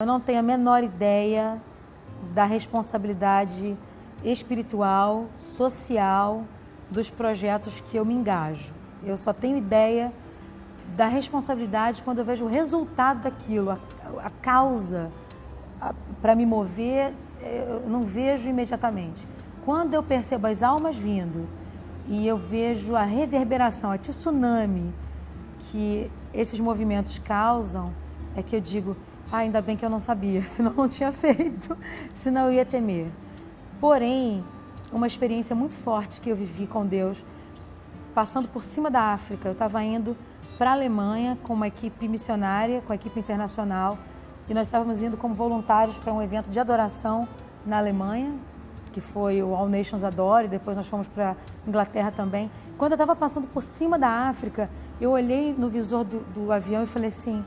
Eu não tenho a menor ideia da responsabilidade espiritual, social dos projetos que eu me engajo. Eu só tenho ideia da responsabilidade quando eu vejo o resultado daquilo, a causa para me mover, eu não vejo imediatamente. Quando eu percebo as almas vindo e eu vejo a reverberação, a tsunami que esses movimentos causam, é que eu digo, ainda bem que eu não sabia, senão eu não tinha feito, senão eu ia temer. Porém, uma experiência muito forte que eu vivi com Deus, passando por cima da África, eu estava indo para a Alemanha com uma equipe missionária, com a equipe internacional, e nós estávamos indo como voluntários para um evento de adoração na Alemanha, que foi o All Nations Adore, e depois nós fomos para Inglaterra também. Quando eu estava passando por cima da África, eu olhei no visor do avião e falei assim,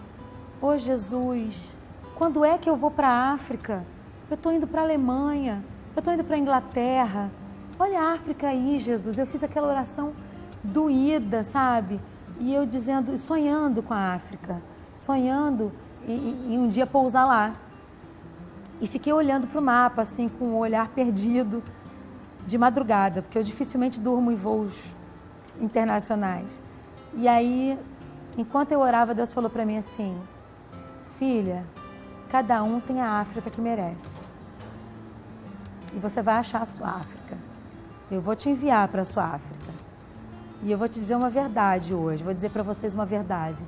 ô Jesus, quando é que eu vou para a África? Eu estou indo para a Alemanha, eu estou indo para a Inglaterra. Olha a África aí, Jesus. Eu fiz aquela oração doída, sabe? E eu dizendo, sonhando com a África, sonhando em um dia pousar lá. E fiquei olhando para o mapa, assim, com o olhar perdido, de madrugada, porque eu dificilmente durmo em voos internacionais. E aí, enquanto eu orava, Deus falou para mim assim, filha, cada um tem a África que merece. E você vai achar a sua África. Eu vou te enviar para a sua África. E eu vou te dizer uma verdade hoje, vou dizer para vocês uma verdade.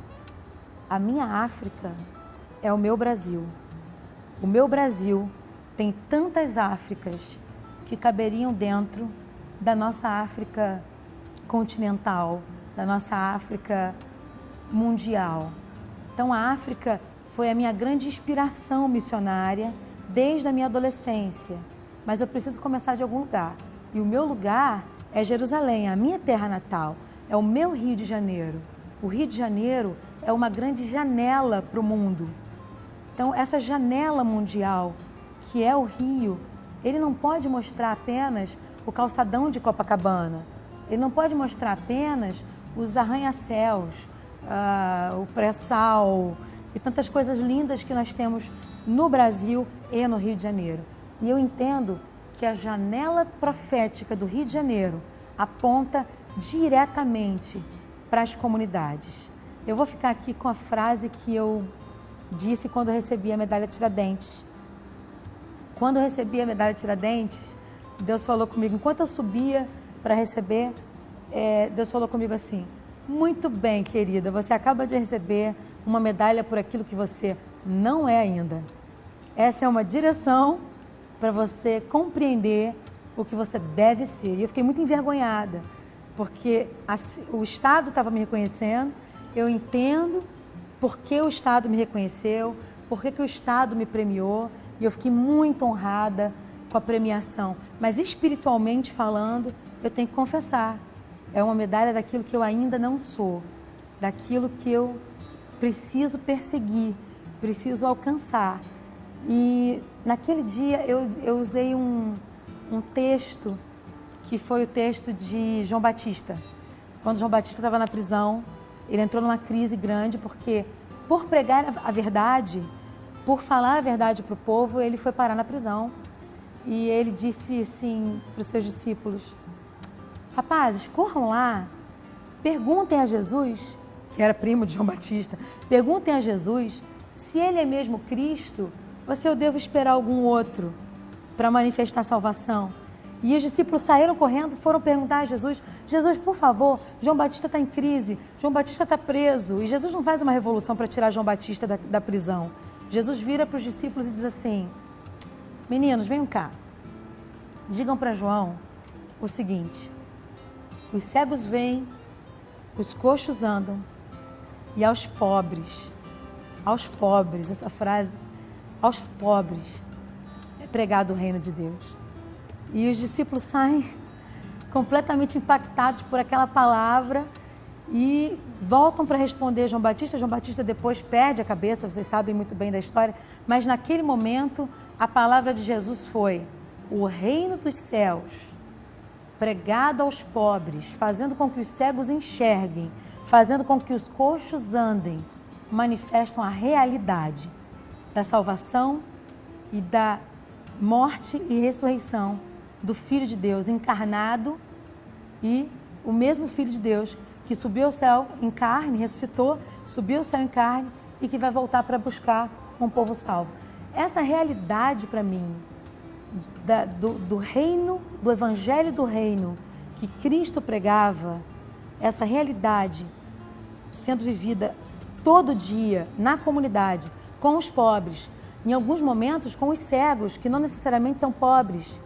A minha África é o meu Brasil. O meu Brasil tem tantas Áfricas que caberiam dentro da nossa África continental, da nossa África mundial. Então a África foi a minha grande inspiração missionária desde a minha adolescência. Mas eu preciso começar de algum lugar. E o meu lugar é Jerusalém, a minha terra natal, é o meu Rio de Janeiro. O Rio de Janeiro é uma grande janela para o mundo. Então, essa janela mundial, que é o Rio, ele não pode mostrar apenas o calçadão de Copacabana. Ele não pode mostrar apenas os arranha-céus, o pré-sal e tantas coisas lindas que nós temos no Brasil e no Rio de Janeiro. E eu entendo que a janela profética do Rio de Janeiro aponta diretamente para as comunidades. Eu vou ficar aqui com a frase que eu disse quando eu recebi a medalha Tiradentes. Quando eu recebi a medalha Tiradentes, Deus falou comigo, enquanto eu subia para receber, Deus falou comigo assim, muito bem, querida, você acaba de receber uma medalha por aquilo que você não é ainda. Essa é uma direção para você compreender o que você deve ser. E eu fiquei muito envergonhada, porque o Estado estava me reconhecendo, eu entendo por que o Estado me reconheceu, por que o Estado me premiou, e eu fiquei muito honrada com a premiação. Mas espiritualmente falando, eu tenho que confessar, é uma medalha daquilo que eu ainda não sou, daquilo que eu preciso perseguir, preciso alcançar. E naquele dia eu usei um texto que foi o texto de João Batista. Quando João Batista estava na prisão, ele entrou numa crise grande porque por pregar a verdade, por falar a verdade para o povo, ele foi parar na prisão. E ele disse assim para os seus discípulos, rapazes, corram lá, perguntem a Jesus, que era primo de João Batista, perguntem a Jesus se ele é mesmo Cristo ou se eu devo esperar algum outro para manifestar salvação. E os discípulos saíram correndo, foram perguntar a Jesus, Jesus, por favor, João Batista está em crise, João Batista está preso. E Jesus não faz uma revolução para tirar João Batista da prisão. Jesus vira para os discípulos e diz assim, meninos, venham cá, digam para João o seguinte, os cegos veem, os coxos andam, e aos pobres, essa frase, aos pobres é pregado o reino de Deus. E os discípulos saem completamente impactados por aquela palavra e voltam para responder João Batista. João Batista depois perde a cabeça, vocês sabem muito bem da história, mas naquele momento a palavra de Jesus foi o reino dos céus pregado aos pobres, fazendo com que os cegos enxerguem, fazendo com que os coxos andem, manifestam a realidade da salvação e da morte e ressurreição do Filho de Deus encarnado, e o mesmo Filho de Deus que subiu ao céu em carne, ressuscitou, subiu ao céu em carne e que vai voltar para buscar um povo salvo. Essa realidade para mim do reino, do evangelho do reino que Cristo pregava, essa realidade sendo vivida todo dia na comunidade, com os pobres, em alguns momentos com os cegos, que não necessariamente são pobres,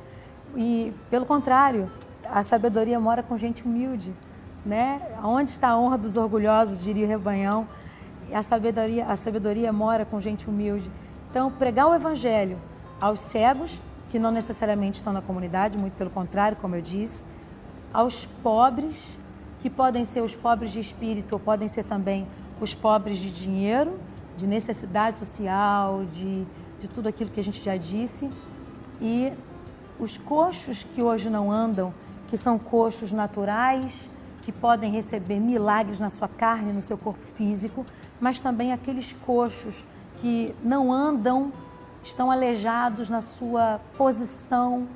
e pelo contrário, a sabedoria mora com gente humilde, né? Onde está a honra dos orgulhosos, diria o Rebanhão, a sabedoria mora com gente humilde. Então, pregar o evangelho aos cegos, que não necessariamente estão na comunidade, muito pelo contrário, como eu disse, aos pobres, que podem ser os pobres de espírito, ou podem ser também os pobres de dinheiro, de necessidade social, de tudo aquilo que a gente já disse, e os coxos que hoje não andam, que são coxos naturais, que podem receber milagres na sua carne, no seu corpo físico, mas também aqueles coxos que não andam, estão aleijados na sua posição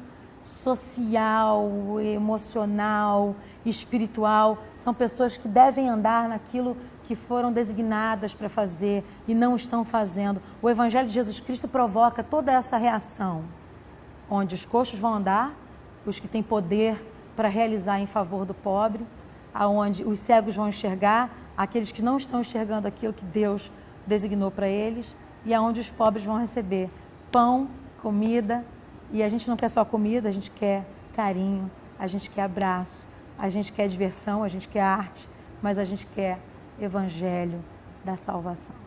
social, emocional, espiritual. São pessoas que devem andar naquilo que foram designadas para fazer e não estão fazendo. O Evangelho de Jesus Cristo provoca toda essa reação, onde os coxos vão andar, os que têm poder para realizar em favor do pobre, aonde os cegos vão enxergar, aqueles que não estão enxergando aquilo que Deus designou para eles, e aonde os pobres vão receber pão, comida, e a gente não quer só comida, a gente quer carinho, a gente quer abraço, a gente quer diversão, a gente quer arte, mas a gente quer evangelho da salvação.